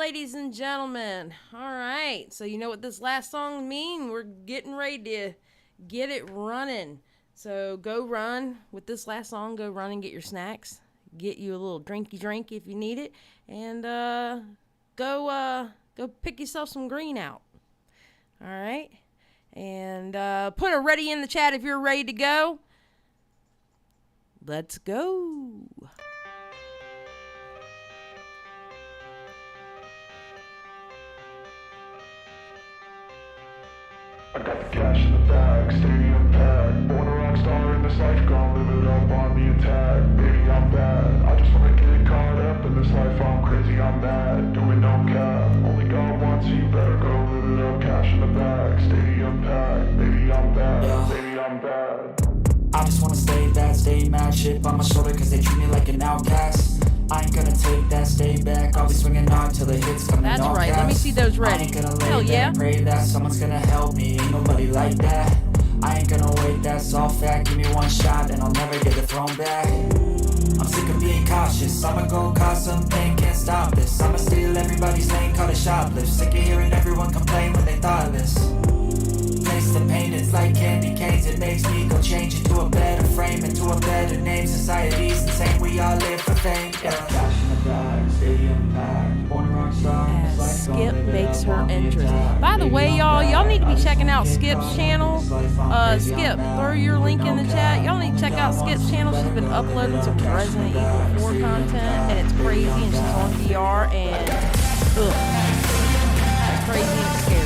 ladies and gentlemen. All right, so you know what this last song means. We're getting ready to get it running. So go run with this last song. Go run and get your snacks. Get you a little drinky drink if you need it, and go pick yourself some green out. All right, and put a ready in the chat if you're ready to go. Let's go. I got the cash in the bag, stadium packed. Born a rock star in this life, gon' live it up on the attack. Baby, I'm bad. I just wanna get caught up in this life. I'm crazy, I'm mad. Doing no cap. Only God wants you, better go live it up. Cash in the bag, stadium packed. Baby, I'm bad. Baby, I'm bad. I just wanna stay bad, stay mad. Shit on my shoulder cause they treat me like an outcast. I ain't gonna take that, stay back. I'll be swinging hard till the hits coming. That's right, let me see those ready. I ain't gonna lay Hell yeah. and pray that someone's gonna help me. Ain't nobody like that. I ain't gonna wait, that's all fact. Give me one shot and I'll never get it thrown back. I'm sick of being cautious. I'ma go cause something, can't stop this. I'ma steal everybody's lane, call it shoplift. Sick of hearing everyone complain when they thoughtless. Taste the pain, it's like candy canes. It makes me go change into a better frame, into a better name. Society's insane, we all live for fame. Yeah. Cash in the bag, stadium packed. Born a rock star. As Skip makes her entrance. By the way, y'all need to be checking out Skip's channel. Skip, throw your link in the chat. Y'all need to check out Skip's channel. She's been uploading some Resident Evil 4 content, and it's crazy, and she's on VR, and it's crazy and scary.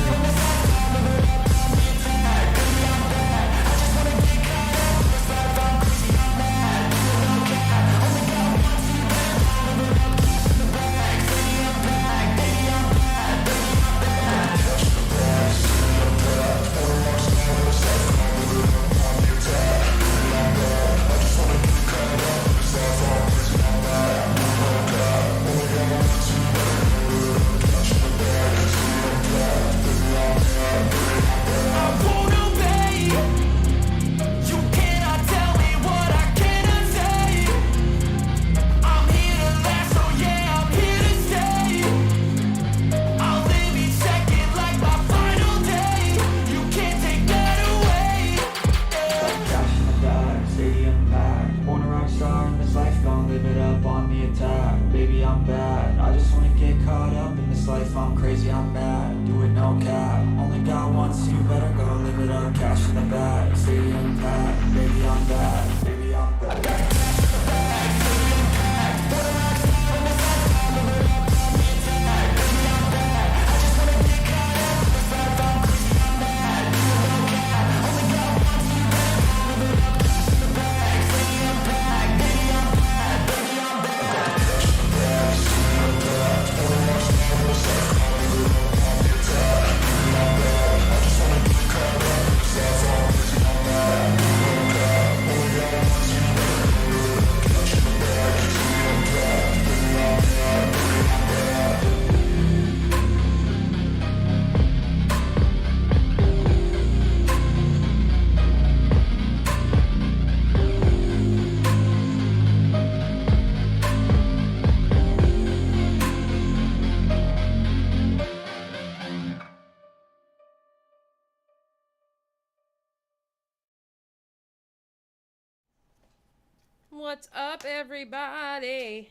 What's up, everybody?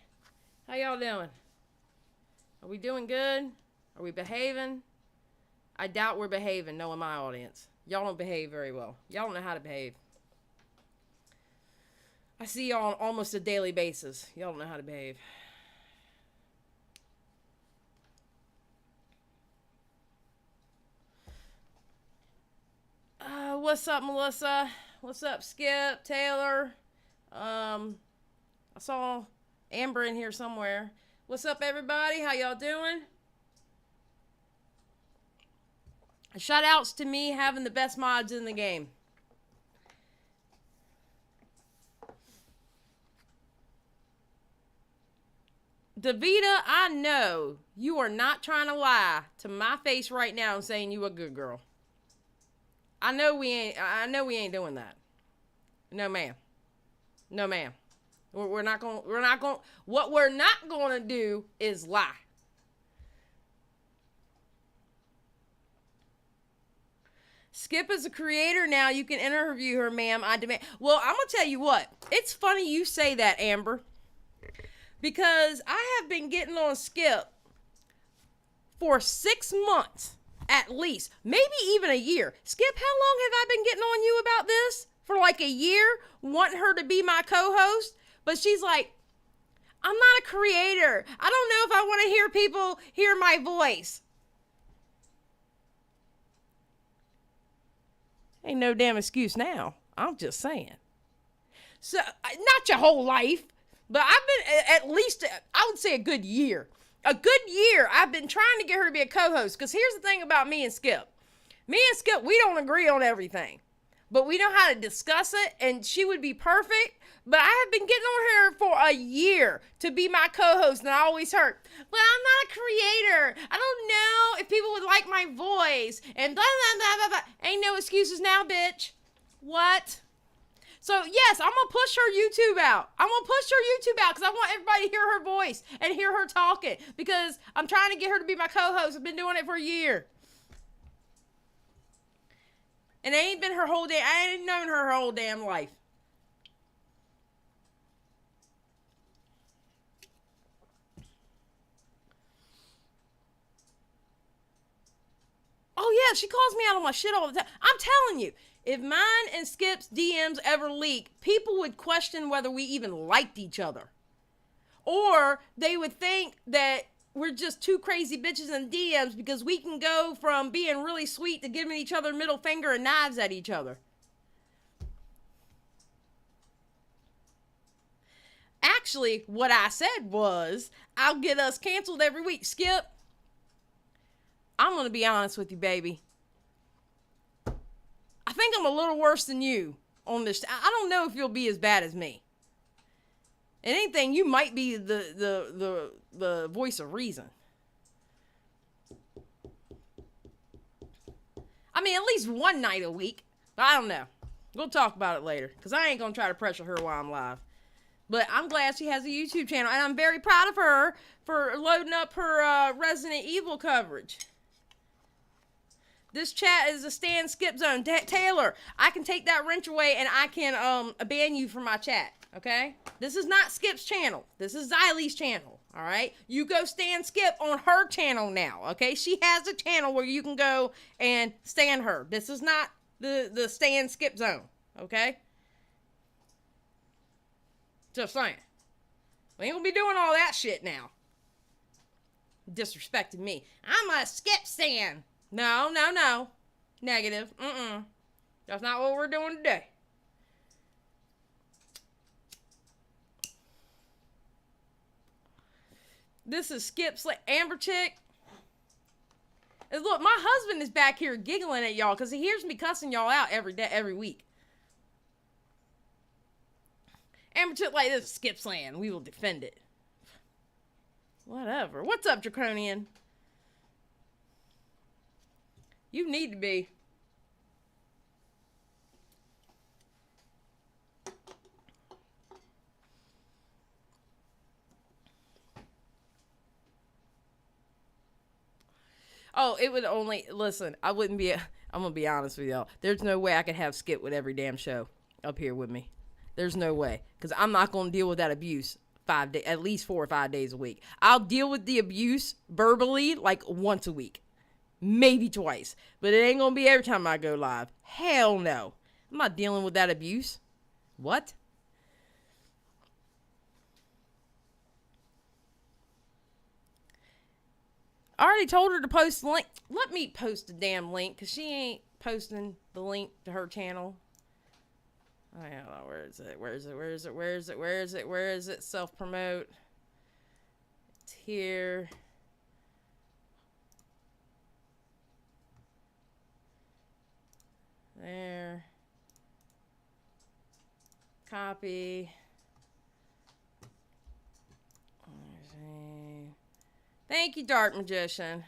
How y'all doing? Are we doing good? Are we behaving? I doubt we're behaving, knowing my audience. Y'all don't behave very well. Y'all don't know how to behave. I see y'all on almost a daily basis. Y'all don't know how to behave. What's up, Melissa? What's up, Skip, Taylor? I saw Amber in here somewhere. What's up, everybody? How y'all doing? Shout outs to me having the best mods in the game. Davita, I know you are not trying to lie to my face right now and saying you a good girl. I know we ain't doing that. No, ma'am. No, ma'am. What we're not going to do is lie. Skip is a creator now. You can interview her, ma'am. I demand. Well, I'm going to tell you what. It's funny you say that, Amber. Because I have been getting on Skip for 6 months at least. Maybe even a year. Skip, how long have I been getting on you about this? For like a year? Wanting her to be my co-host? But she's like, I'm not a creator. I don't know if I want to hear people hear my voice. Ain't no damn excuse now. I'm just saying. So, not your whole life, but I've been at least, I would say a good year. A good year, I've been trying to get her to be a co-host. Because here's the thing about me and Skip. Me and Skip, we don't agree on everything. But we know how to discuss it, and she would be perfect. But I have been getting on her for a year to be my co-host, and I always heard, well, I'm not a creator. I don't know if people would like my voice, and blah, blah, blah, blah, blah. Ain't no excuses now, bitch. What? So, yes, I'm going to push her YouTube out. I'm going to push her YouTube out because I want everybody to hear her voice and hear her talking because I'm trying to get her to be my co-host. I've been doing it for a year. And it ain't been her whole day. I ain't known her whole damn life. Oh, yeah, she calls me out on my shit all the time. I'm telling you, if mine and Skip's DMs ever leak, people would question whether we even liked each other. Or they would think that we're just two crazy bitches in DMs because we can go from being really sweet to giving each other middle finger and knives at each other. Actually, what I said was, I'll get us canceled every week. Skip, I'm going to be honest with you, baby. I think I'm a little worse than you on this. I don't know if you'll be as bad as me. And anything, you might be the voice of reason. I mean, at least one night a week. But I don't know. We'll talk about it later. Because I ain't going to try to pressure her while I'm live. But I'm glad she has a YouTube channel. And I'm very proud of her for loading up her Resident Evil coverage. This chat is a stand skip zone. Taylor, I can take that wrench away and I can ban you from my chat. Okay? This is not Skip's channel. This is Xylie's channel. All right? You go stand Skip on her channel now. Okay? She has a channel where you can go and stand her. This is not the stand skip zone. Okay? Just saying. We ain't gonna be doing all that shit now. Disrespecting me. I'm a Skip stan. No. Negative. That's not what we're doing today. This is Skip's Amber Chick. And look, my husband is back here giggling at y'all because he hears me cussing y'all out every day, every week. Amber Chick like this is Skip's land. We will defend it. Whatever. What's up, Draconian? You need to be. Oh, it would only, listen, I wouldn't be, I'm going to be honest with y'all. There's no way I could have Skip with every damn show up here with me. There's no way. Because I'm not going to deal with that abuse at least 4 or 5 days a week. I'll deal with the abuse verbally like once a week. Maybe twice. But it ain't going to be every time I go live. Hell no. I'm not dealing with that abuse. What? I already told her to post the link. Let me post the damn link because she ain't posting the link to her channel. Oh, yeah, where is it? Where is it? Where is it? Where is it? Where is it? Where is it? Self-promote. It's here. There. Copy. Thank you, Dark Magician.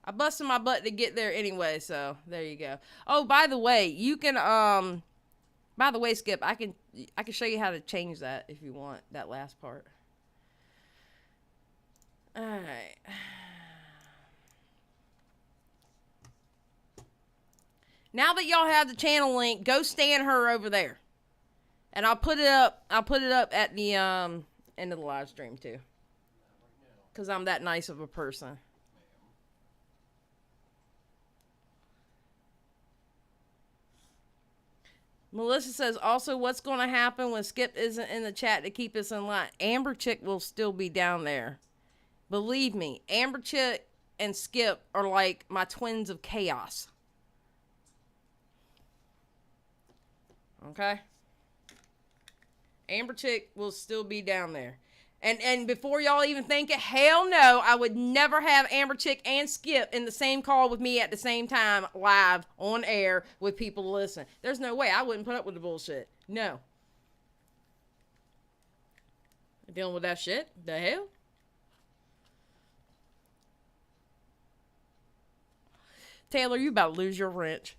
I busted my butt to get there anyway, so there you go. Oh, by the way, you can by the way, Skip, I can show you how to change that if you want, that last part. All right. Now that y'all have the channel link, go stand her over there. And I'll put it up at the end of the live stream too. Cause I'm that nice of a person. Melissa says, also, what's going to happen when Skip isn't in the chat to keep us in line? Amber Chick will still be down there. Believe me, Amber Chick and Skip are like my twins of chaos. Okay? Amber Chick will still be down there. And before y'all even think it, hell no, I would never have Amber Chick and Skip in the same call with me at the same time, live, on air, with people to listen. There's no way. I wouldn't put up with the bullshit. No. Dealing with that shit? The hell? Taylor, you about to lose your wrench.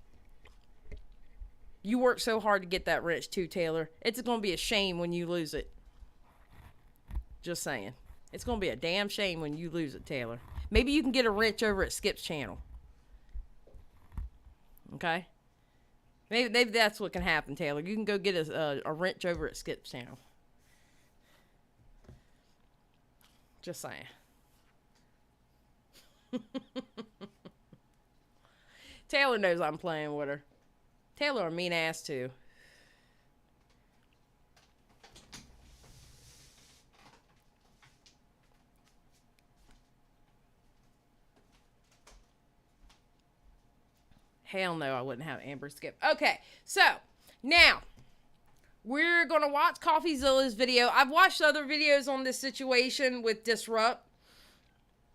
You worked so hard to get that wrench too, Taylor. It's going to be a shame when you lose it. Just saying. It's going to be a damn shame when you lose it, Taylor. Maybe you can get a wrench over at Skip's channel. Okay? Maybe that's what can happen, Taylor. You can go get a wrench over at Skip's channel. Just saying. Taylor knows I'm playing with her. Taylor a mean ass too. Hell no, I wouldn't have Amber Skip. Okay, so now we're going to watch Coffeezilla's video. I've watched other videos on this situation with Disrupt.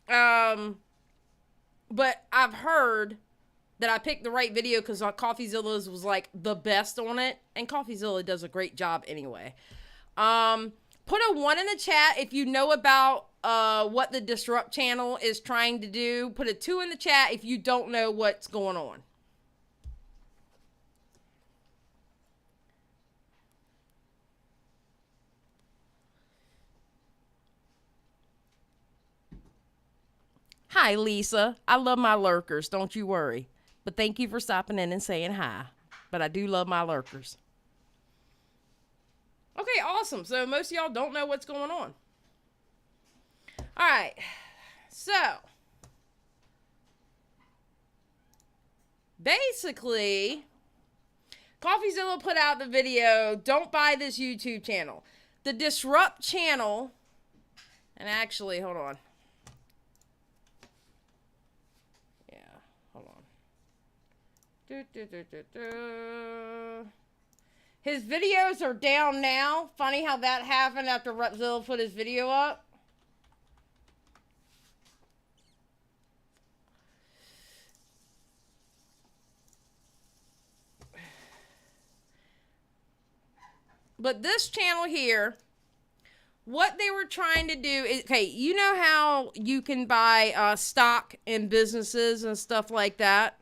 But I've heard that I picked the right video because Coffeezilla's was like the best on it. And Coffeezilla does a great job anyway. Put a 1 in the chat if you know about what the Disrupt channel is trying to do. Put a 2 in the chat if you don't know what's going on. Hi, Lisa. I love my lurkers. Don't you worry. But thank you for stopping in and saying hi. But I do love my lurkers. Okay, awesome. So most of y'all don't know what's going on. All right. So basically, Coffeezilla put out the video, don't buy this YouTube channel. The Disrupt channel, and actually, hold on. His videos are down now. Funny how that happened after ZILLA put his video up. But this channel here, what they were trying to do is, okay, you know how you can buy stock in businesses and stuff like that?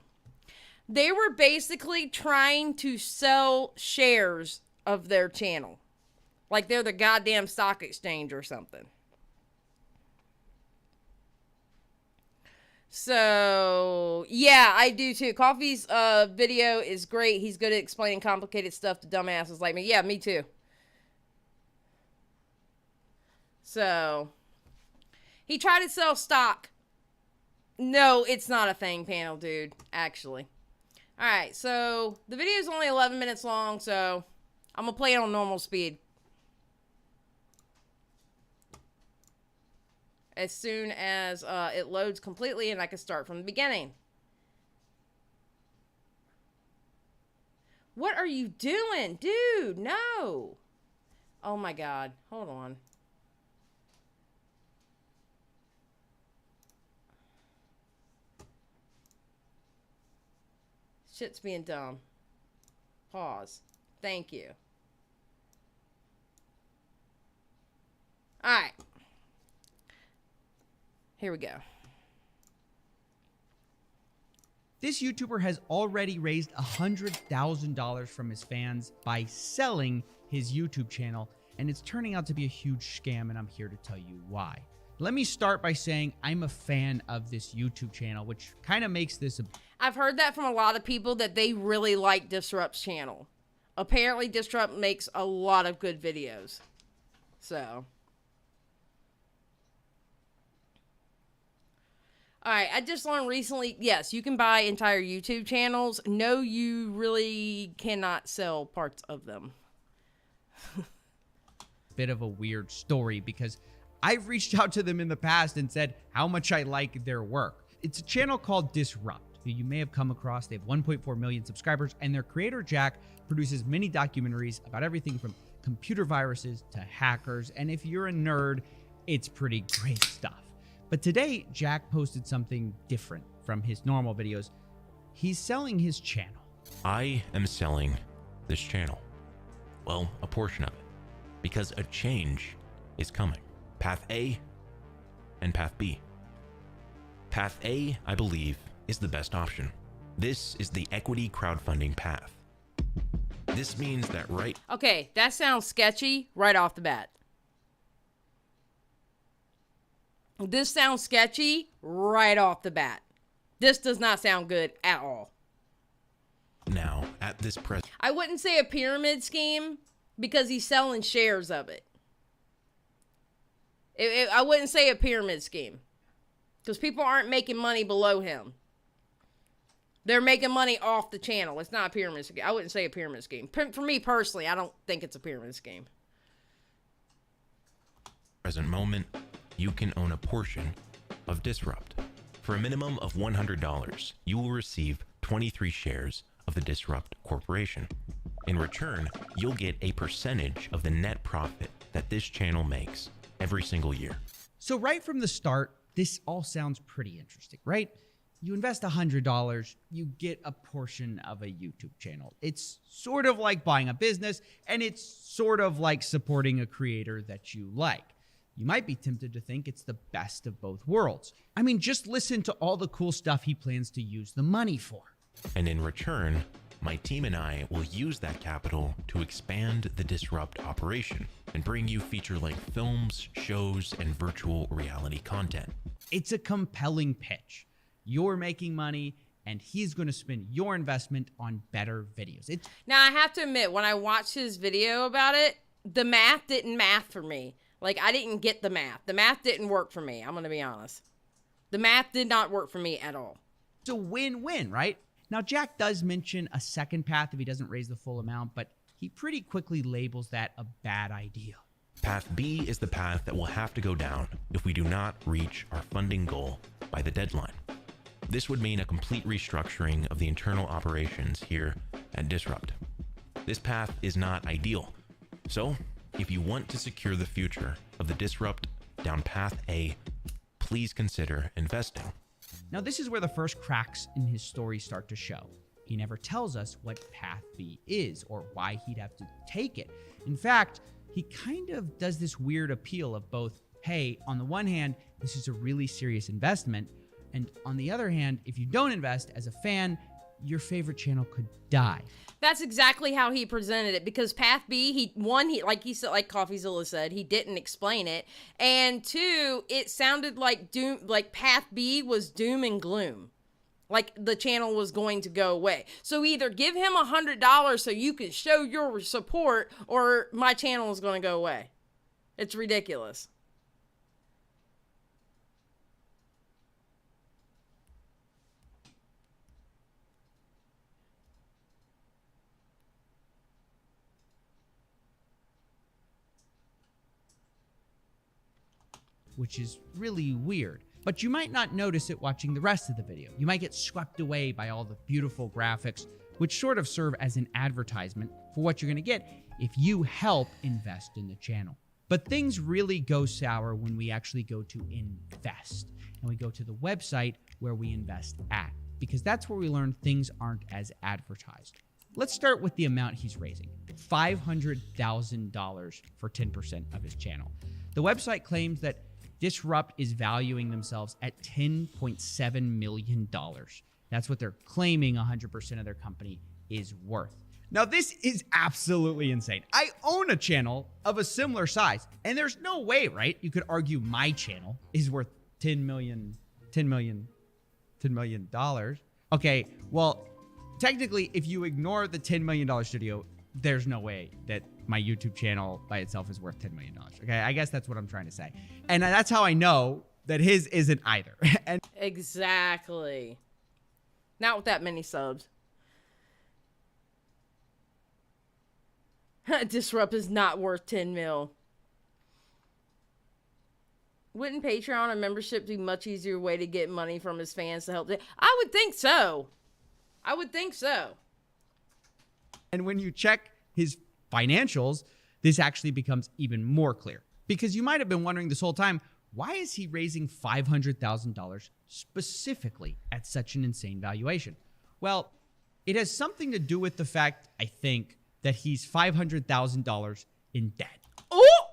They were basically trying to sell shares of their channel. Like they're the goddamn stock exchange or something. So, yeah, I do too. Coffee's video is great. He's good at explaining complicated stuff to dumbasses like me. Yeah, me too. So, he tried to sell stock. No, it's not a thing, panel dude, actually. Alright, so the video is only 11 minutes long, so I'm going to play it on normal speed. As soon as it loads completely and I can start from the beginning. What are you doing? Dude, no. Oh my God. Hold on. Shit's being dumb. Pause. Thank you. Alright. Here we go. This YouTuber has already raised $100,000 from his fans by selling his YouTube channel, and it's turning out to be a huge scam, and I'm here to tell you why. Let me start by saying I'm a fan of this YouTube channel, which kind of makes this a... I've heard that from a lot of people that they really like Disrupt's channel. Apparently, Disrupt makes a lot of good videos. So. Alright, I just learned recently, yes, you can buy entire YouTube channels. No, you really cannot sell parts of them. Bit of a weird story because I've reached out to them in the past and said how much I like their work. It's a channel called Disrupt, who you may have come across. They have 1.4 million subscribers, and their creator, Jack, produces many documentaries about everything from computer viruses to hackers, and if you're a nerd, it's pretty great stuff. But today, Jack posted something different from his normal videos. He's selling his channel. I am selling this channel. Well, a portion of it. Because a change is coming. Path A and Path B. Path A, I believe, is the best option. This is the equity crowdfunding path. This means that Okay, that sounds sketchy right off the bat. This sounds sketchy right off the bat. This does not sound good at all. Now, at this present... I wouldn't say a pyramid scheme because he's selling shares of it. I wouldn't say a pyramid scheme because people aren't making money below him. They're making money off the channel. It's not a pyramid scheme. I wouldn't say a pyramid scheme. For me personally, I don't think it's a pyramid scheme. Present moment, you can own a portion of Disrupt. For a minimum of $100, you will receive 23 shares of the Disrupt Corporation. In return, you'll get a percentage of the net profit that this channel makes every single year. So right from the start, this all sounds pretty interesting, right? You invest $100, you get a portion of a YouTube channel. It's sort of like buying a business, and it's sort of like supporting a creator that you like. You might be tempted to think it's the best of both worlds. I mean, just listen to all the cool stuff he plans to use the money for. And in return, my team and I will use that capital to expand the Disrupt operation and bring you feature-length films, shows, and virtual reality content. It's a compelling pitch. You're making money, and he's going to spend your investment on better videos. Now, I have to admit, when I watched his video about it, the math didn't math for me. Like, I didn't get the math. The math didn't work for me. I'm going to be honest. The math did not work for me at all. It's a win-win, right? Now, Jack does mention a second path if he doesn't raise the full amount, but he pretty quickly labels that a bad idea. Path B is the path that we'll have to go down if we do not reach our funding goal by the deadline. This would mean a complete restructuring of the internal operations here at Disrupt. This path is not ideal. So, if you want to secure the future of the Disrupt down Path A, please consider investing. Now, this is where the first cracks in his story start to show. He never tells us what Path B is or why he'd have to take it. In fact, he kind of does this weird appeal of both, hey, on the one hand, this is a really serious investment, and on the other hand, if you don't invest as a fan, your favorite channel could die. That's exactly how he presented it, because Path B, like he said, like Coffeezilla said, he didn't explain it, and two, it sounded like Path B was doom and gloom, like the channel was going to go away. So either give him $100 so you can show your support, or my channel is going to go away. It's ridiculous. Which is really weird. But you might not notice it watching the rest of the video. You might get swept away by all the beautiful graphics, which sort of serve as an advertisement for what you're gonna get if you help invest in the channel. But things really go sour when we actually go to invest, and we go to the website where we invest at, because that's where we learn things aren't as advertised. Let's start with the amount he's raising, $500,000 for 10% of his channel. The website claims that Disrupt is valuing themselves at $10.7 million. That's what they're claiming 100% of their company is worth. Now, this is absolutely insane. I own a channel of a similar size, and there's no way, right? You could argue my channel is worth $10 million. Okay, well, technically, if you ignore the $10 million studio, there's no way that my YouTube channel by itself is worth $10 million. Okay, I guess that's what I'm trying to say. And that's how I know that his isn't either. And Exactly. Not with that many subs. Disrupt is not worth 10 mil. Wouldn't Patreon or membership be a much easier way to get money from his fans to help them? I would think so. I would think so. And when you check his financials, this actually becomes even more clear. Because you might have been wondering this whole time, why is he raising $500,000 specifically at such an insane valuation? Well, it has something to do with the fact, I think, that he's $500,000 in debt. Oh!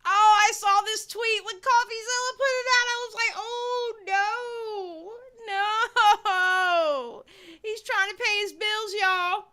Oh, I saw this tweet when Coffeezilla put it out. I was like, oh, no. No. He's trying to pay his bills, y'all.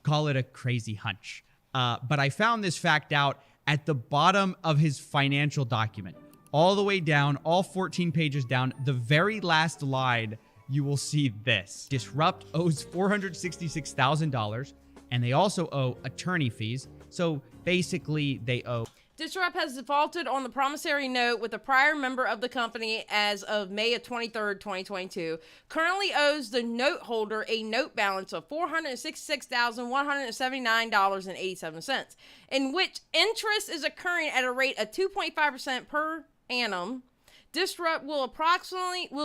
Call it a crazy hunch. But I found this fact out at the bottom of his financial document. All the way down, all 14 pages down, the very last line, you will see this. Disrupt owes $466,000, and they also owe attorney fees. So basically, they owe... Disrupt has defaulted on the promissory note with a prior member of the company as of May of 23rd, 2022. Currently owes the note holder a note balance of $466,179.87, in which interest is occurring at a rate of 2.5% per annum. Disrupt will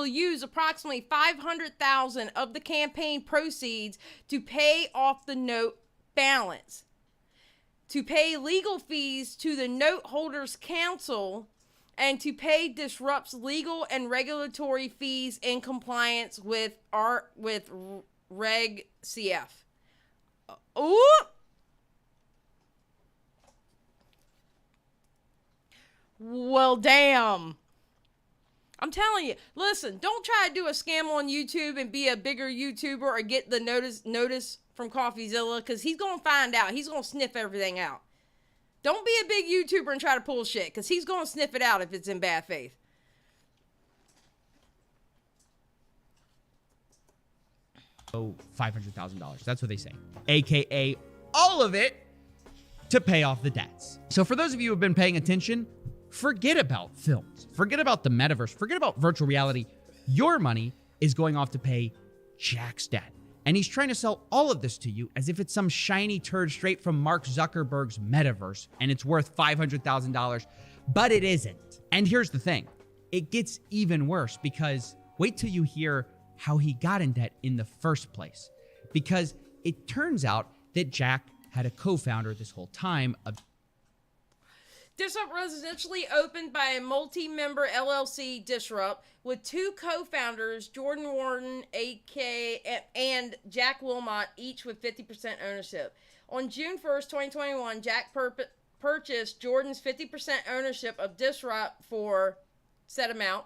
use approximately $500,000 of the campaign proceeds to pay off the note balance, to pay legal fees to the note holders counsel, and to pay Disrupt's legal and regulatory fees in compliance with Reg CF. Ooh. Well, damn. I'm telling you, listen, don't try to do a scam on YouTube and be a bigger YouTuber or get the notice from Coffeezilla, because he's going to find out. He's going to sniff everything out. Don't be a big YouTuber and try to pull shit, because he's going to sniff it out if it's in bad faith. Oh, $500,000. That's what they say. AKA all of it to pay off the debts. So for those of you who have been paying attention, forget about films. Forget about the metaverse. Forget about virtual reality. Your money is going off to pay Jack's debt. And he's trying to sell all of this to you as if it's some shiny turd straight from Mark Zuckerberg's metaverse and it's worth $500,000, but it isn't. And here's the thing. It gets even worse, because wait till you hear how he got in debt in the first place. Because it turns out that Jack had a co-founder this whole time of Disrupt residentially opened by a multi-member LLC, Disrupt, with two co-founders, Jordan Warden, AK, and Jack Wilmot, each with 50% ownership. On June 1st, 2021, Jack purchased Jordan's 50% ownership of Disrupt for said amount.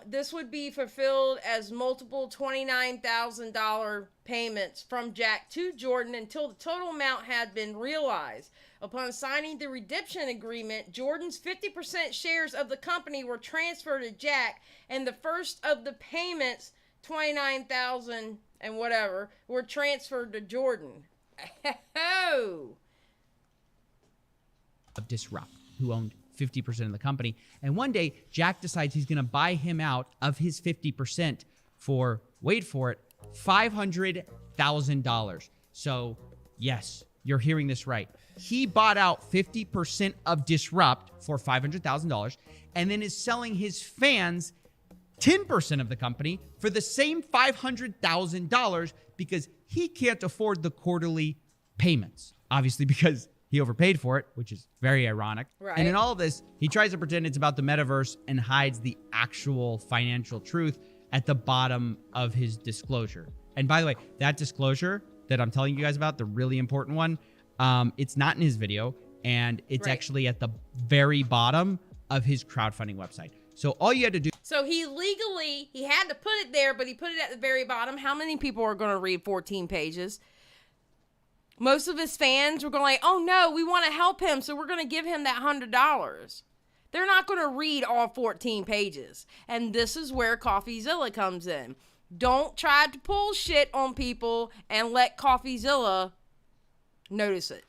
This would be fulfilled as multiple $29,000 payments from Jack to Jordan until the total amount had been realized. Upon signing the redemption agreement, Jordan's 50% shares of the company were transferred to Jack, and the first of the payments, $29,000 and whatever, were transferred to Jordan. of Disrupt, who owned 50% of the company. And one day, Jack decides he's going to buy him out of his 50% for, wait for it, $500,000. So, yes, you're hearing this right. He bought out 50% of Disrupt for $500,000 and then is selling his fans 10% of the company for the same $500,000 because he can't afford the quarterly payments. Obviously, because he overpaid for it, which is very ironic. Right. And in all of this, he tries to pretend it's about the metaverse and hides the actual financial truth at the bottom of his disclosure. And by the way, that disclosure that I'm telling you guys about, the really important one, it's not in his video, and it's Right. actually at the very bottom of his crowdfunding website. So all you had to do... So he had to put it there, but he put it at the very bottom. How many people are going to read 14 pages? Most of his fans were going like, oh no, we want to help him, so we're going to give him that $100. They're not going to read all 14 pages. And this is where Coffeezilla comes in. Don't try to pull shit on people and let Coffeezilla notice it.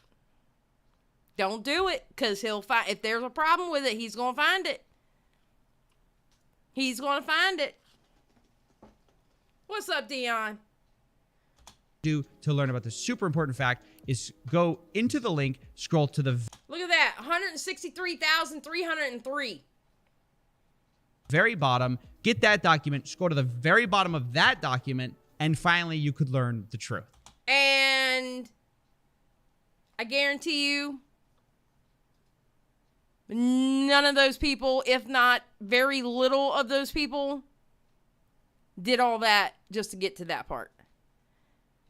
Don't do it, because he'll find, if there's a problem with it, he's going to find it. He's going to find it. What's up, Dion? Do to learn about this super important fact is go into the link, scroll to the Look at that, 163,303. very bottom, get that document, scroll to the very bottom of that document, and finally you could learn the truth. And I guarantee you, none of those people, if not very little of those people, did all that just to get to that part.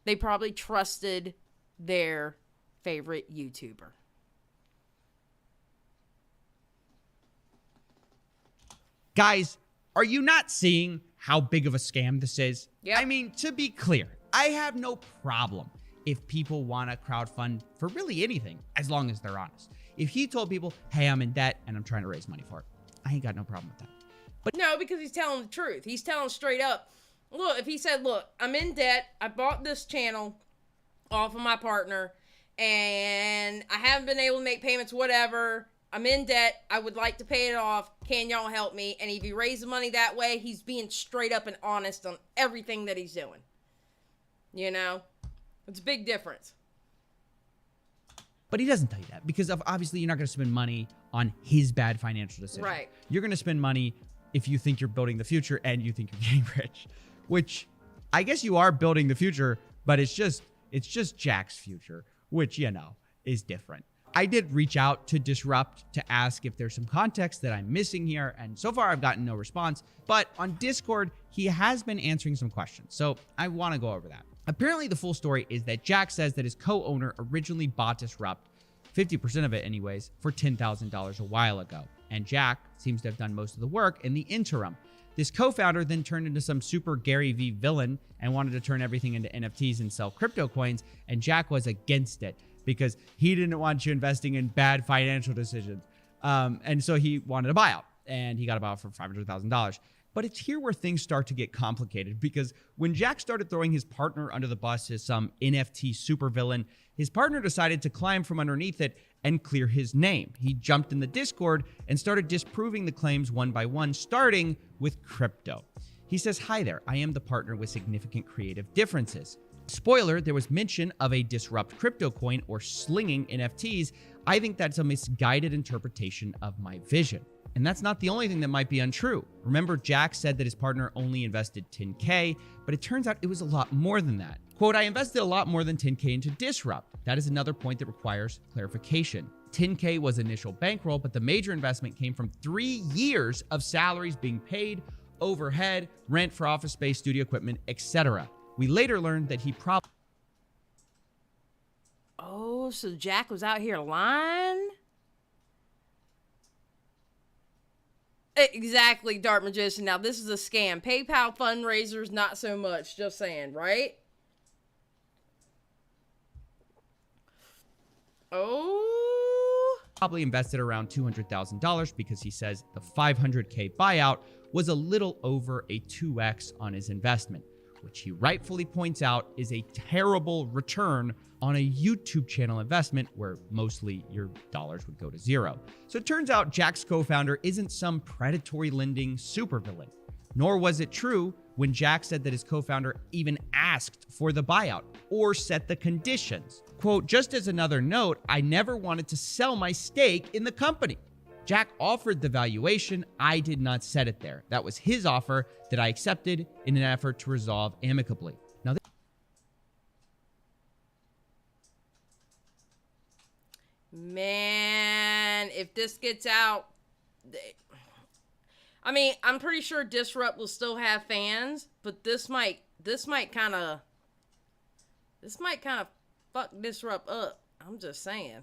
They probably trusted their favorite YouTuber. Guys, are you not seeing how big of a scam this is? Yep. I mean, to be clear, I have no problem if people want to crowdfund for really anything, as long as they're honest. If he told people, hey, I'm in debt and I'm trying to raise money for it, I ain't got no problem with that. But no, because he's telling the truth. He's telling straight up. Look, if he said, look, I'm in debt. I bought this channel off of my partner, and I haven't been able to make payments, whatever. I'm in debt. I would like to pay it off. Can y'all help me? And if he raised the money that way, he's being straight up and honest on everything that he's doing. You know? It's a big difference. But he doesn't tell you that because obviously you're not going to spend money on his bad financial decision. Right. You're going to spend money if you think you're building the future and you think you're getting rich, which I guess you are building the future, but it's just Jack's future, which, you know, is different. I did reach out to Disrupt to ask if there's some context that I'm missing here, and so far I've gotten no response. But on Discord, he has been answering some questions, so I want to go over that. Apparently, the full story is that Jack says that his co-owner originally bought Disrupt, 50% of it anyways, for $10,000 a while ago, and Jack seems to have done most of the work in the interim. This co-founder then turned into some super Gary V villain and wanted to turn everything into NFTs and sell crypto coins, and Jack was against it because he didn't want you investing in bad financial decisions. And so he wanted a buyout, and he got a buyout for $500,000. But it's here where things start to get complicated, because when Jack started throwing his partner under the bus as some NFT supervillain, his partner decided to climb from underneath it and clear his name. He jumped in the Discord and started disproving the claims one by one, starting with crypto. He says, "Hi there, I am the partner with significant creative differences. Spoiler, there was mention of a disrupt crypto coin or slinging NFTs. I think that's a misguided interpretation of my vision." And that's not the only thing that might be untrue. Remember, Jack said that his partner only invested $10K, but it turns out it was a lot more than that. Quote, "I invested a lot more than $10K into Disrupt. That is another point that requires clarification. $10K was initial bankroll, but the major investment came from 3 years of salaries being paid, overhead, rent for office space, studio equipment, etc. We later learned that he probably..." Oh, so Jack was out here lying? Exactly, Dark Magician. Now, this is a scam. PayPal fundraisers, not so much. Just saying, right? Oh. Probably invested around $200,000 because he says the $500K buyout was a little over a 2x on his investment, which he rightfully points out is a terrible return on a YouTube channel investment where mostly your dollars would go to zero. So it turns out Jack's co-founder isn't some predatory lending supervillain, nor was it true when Jack said that his co-founder even asked for the buyout or set the conditions. Quote, "Just as another note, I never wanted to sell my stake in the company. Jack offered the valuation. I did not set it there. That was his offer that I accepted in an effort to resolve amicably." Now, man, if this gets out, I mean, I'm pretty sure Disrupt will still have fans, but this might kind of fuck Disrupt up. I'm just saying.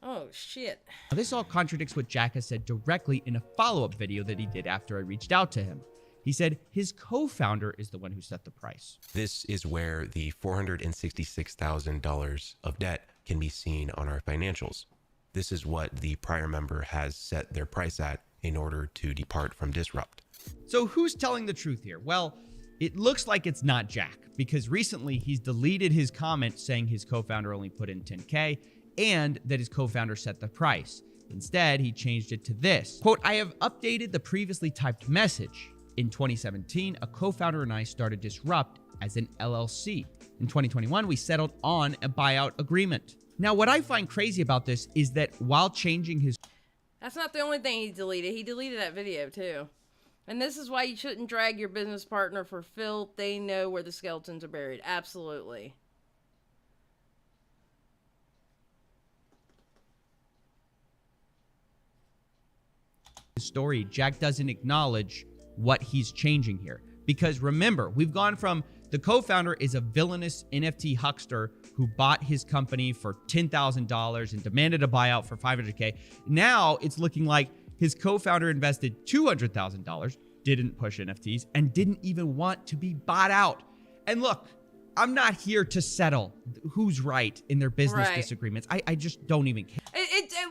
Oh Oh, shit. Now, this all contradicts what Jack has said directly in a follow-up video that he did after I reached out to him. He said his co-founder is the one who set the price. This is where the $466,000 of debt can be seen on our financials. This is what the prior member has set their price at in order to depart from Disrupt. So who's telling the truth here? Well, it looks like it's not Jack, because recently he's deleted his comment saying his co-founder only put in $10K and that his co-founder set the price. Instead, he changed it to this. Quote, I have updated the previously typed message. In 2017, a co-founder and I started Disrupt as an LLC. In 2021, we settled on a buyout agreement. Now, what I find crazy about this is that while changing his... That's not the only thing he deleted. He deleted that video, too. And this is why you shouldn't drag your business partner for filth. They know where the skeletons are buried. Absolutely. story, Jack doesn't acknowledge what he's changing here. Because remember, we've gone from the co-founder is a villainous NFT huckster who bought his company for $10,000 and demanded a buyout for $500K. Now it's looking like his co-founder invested $200,000, didn't push NFTs, and didn't even want to be bought out. And look, I'm not here to settle who's right in their business disagreements. I just don't even care.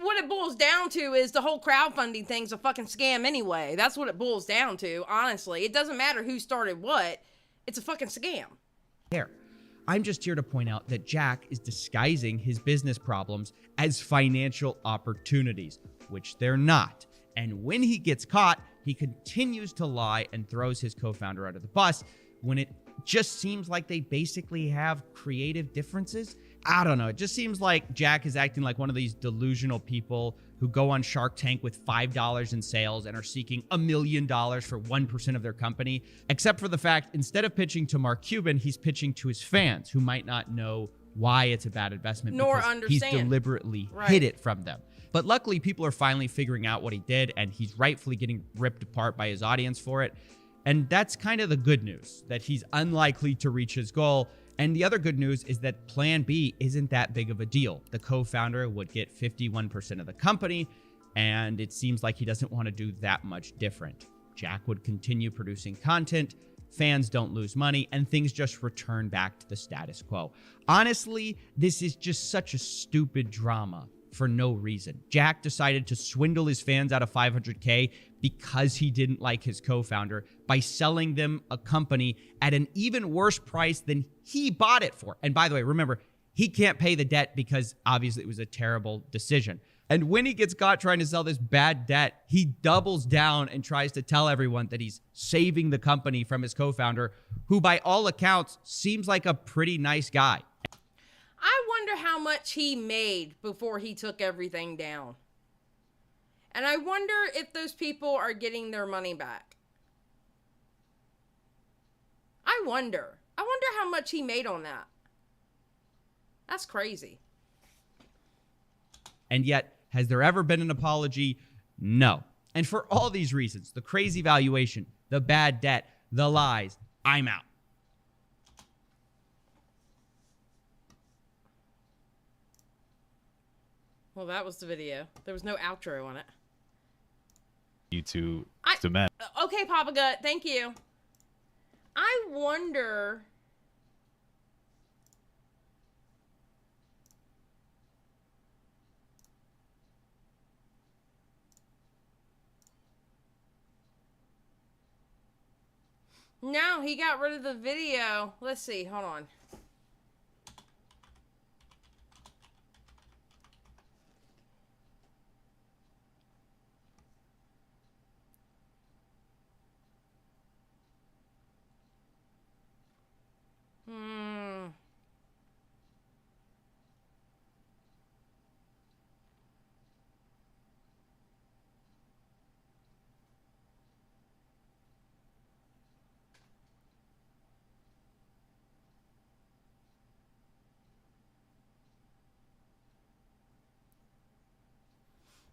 What it boils down to is the whole crowdfunding thing's a fucking scam anyway. That's what it boils down to, honestly. It doesn't matter who started what. It's a fucking scam. I'm just here to point out that Jack is disguising his business problems as financial opportunities, which they're not. And when he gets caught, he continues to lie and throws his co-founder under the bus when it just seems like they basically have creative differences. I don't know. It just seems like Jack is acting like one of these delusional people who go on Shark Tank with $5 in sales and are seeking $1 million for 1% of their company. Except for the fact, instead of pitching to Mark Cuban, he's pitching to his fans who might not know why it's a bad investment. Nor because understand. He's deliberately hid it from them. But luckily, people are finally figuring out what he did, and he's rightfully getting ripped apart by his audience for it. And that's kind of the good news, that he's unlikely to reach his goal. And the other good news is that Plan B isn't that big of a deal. The co-founder would get 51% of the company, and it seems like he doesn't want to do that much different. Jack would continue producing content, fans don't lose money, and things just return back to the status quo. Honestly, this is just such a stupid drama for no reason. Jack decided to swindle his fans out of $500K because he didn't like his co-founder by selling them a company at an even worse price than he bought it for. And by the way, remember, he can't pay the debt because obviously it was a terrible decision. And when he gets caught trying to sell this bad debt, he doubles down and tries to tell everyone that he's saving the company from his co-founder, who by all accounts seems like a pretty nice guy. I wonder how much he made before he took everything down. And I wonder if those people are getting their money back. I wonder how much he made on that. That's crazy. And yet, has there ever been an apology? No. And for all these reasons, the crazy valuation, the bad debt, the lies, I'm out. Well, that was the video. There was no outro on it. You to cement. Okay, Papa Gut, thank you. I wonder... No, he got rid of the video. Let's see, hold on.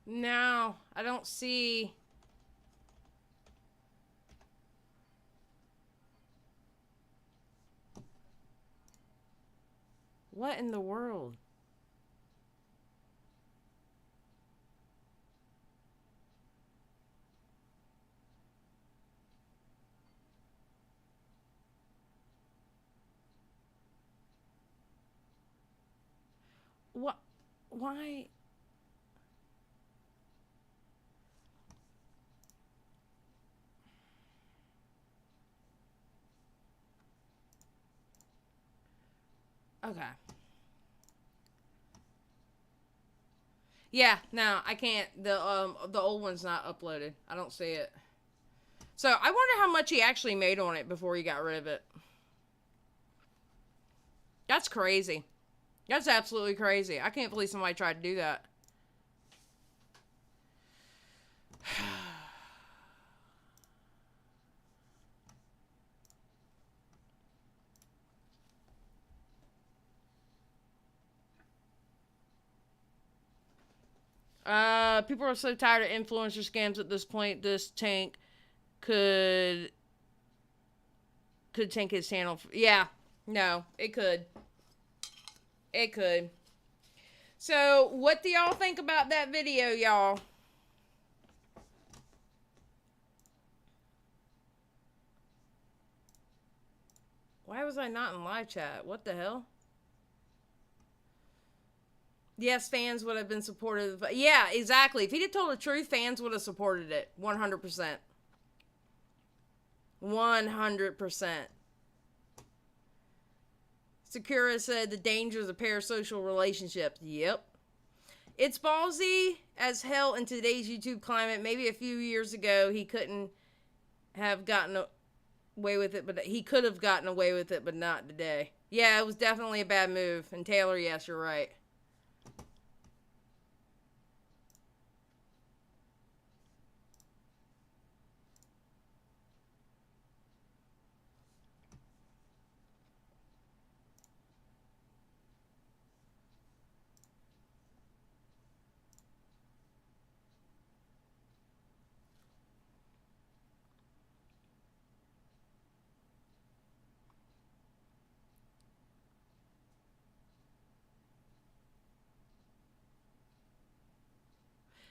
No, I don't see. What in the world? Why? Okay. Yeah, no, I can't. The old one's not uploaded. I don't see it. So I wonder how much he actually made on it before he got rid of it. That's crazy. That's absolutely crazy. I can't believe somebody tried to do that. People are so tired of influencer scams at this point. This tank could tank his channel. Yeah, no, it could. It could. So, what do y'all think about that video, y'all? Why was I not in live chat? What the hell? Yes, fans would have been supportive. Yeah, exactly. If he'd have told the truth, fans would have supported it. 100%. 100%. Sakura said the dangers of parasocial relationships. Yep. It's ballsy as hell in today's YouTube climate. Maybe a few years ago he couldn't have gotten away with it, but he could have gotten away with it, but not today. Yeah, it was definitely a bad move. And Taylor, yes, you're right.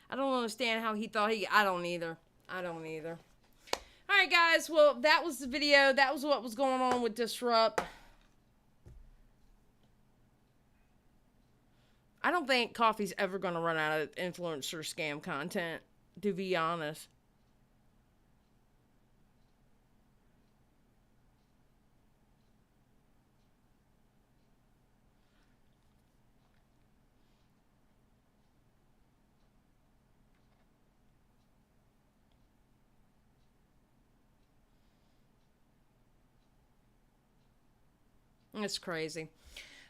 I don't understand how he thought I don't either. I don't either. Alright, guys. Well, that was the video. That was what was going on with Disrupt. I don't think Coffee's ever going to run out of influencer scam content, to be honest. It's crazy.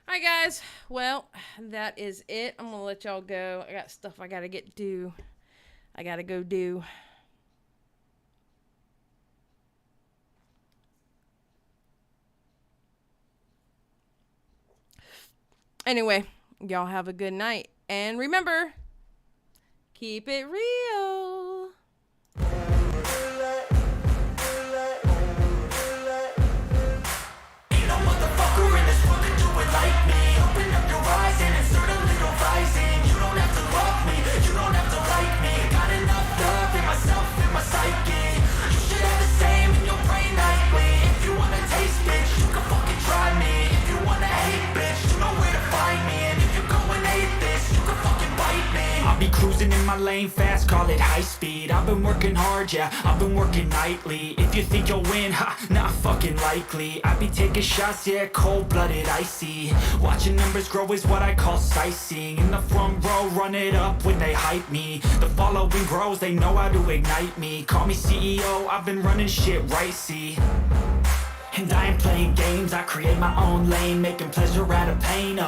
Alright, guys. Well, that is it. I'm going to let y'all go. I got stuff I got to do. I got to go do. Anyway, y'all have a good night. And remember, keep it real. Cruising in my lane fast, call it high speed. I've been working hard, yeah, I've been working nightly. If you think you'll win, ha, not fucking likely. I be taking shots, yeah, cold-blooded, icy. Watching numbers grow is what I call sightseeing. In the front row, run it up when they hype me. The following grows, they know how to ignite me. Call me CEO, I've been running shit right, see. And I ain't playing games, I create my own lane, making pleasure out of pain,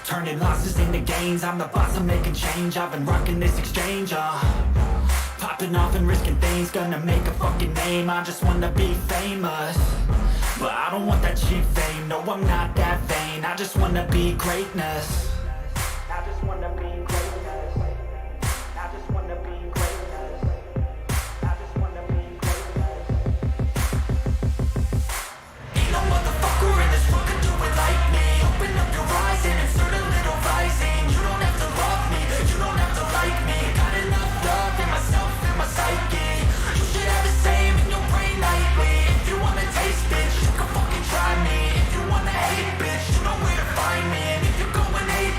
turning losses into gains, I'm the boss, I'm making change. I've been rocking this exchange, popping off and risking things, gonna make a fucking name. I just wanna be famous, but I don't want that cheap fame. No, I'm not that vain, I just wanna be greatness. I just wanna be greatness. I just wanna be greatness. I just wanna be greatness. Ain't no motherfucker in this world can do it like me. Open up your eyes and insert a little rising. You don't have to love me, you don't have to like me. Got enough love in myself and my psyche. You should have the same in your brain nightly. If you wanna taste, bitch, you can fucking try me. If you wanna hate, bitch, you know where to find me. And if you're going hate,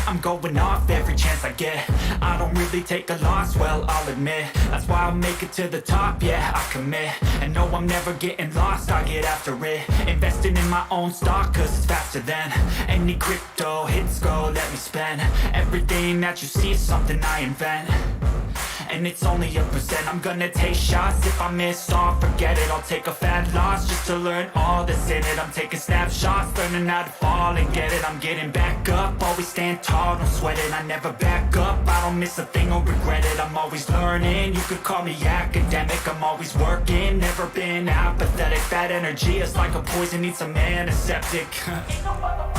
I'm going off every chance I get. I don't really take a loss, well, I'll admit. That's why I'll make it to the top, yeah, I commit. And no, I'm never getting lost, I get after it. Investing in my own stock, cause it's faster than any crypto hits go, let me spend. Everything that you see is something I invent. And it's only a percent. I'm gonna take shots. If I miss all, forget it. I'll take a fat loss just to learn all that's in it. I'm taking snapshots, learning how to fall and get it. I'm getting back up, always stand tall, don't sweat it. I never back up, I don't miss a thing or regret it. I'm always learning, you could call me academic. I'm always working, never been apathetic. That energy is like a poison, needs some antiseptic. Ain't no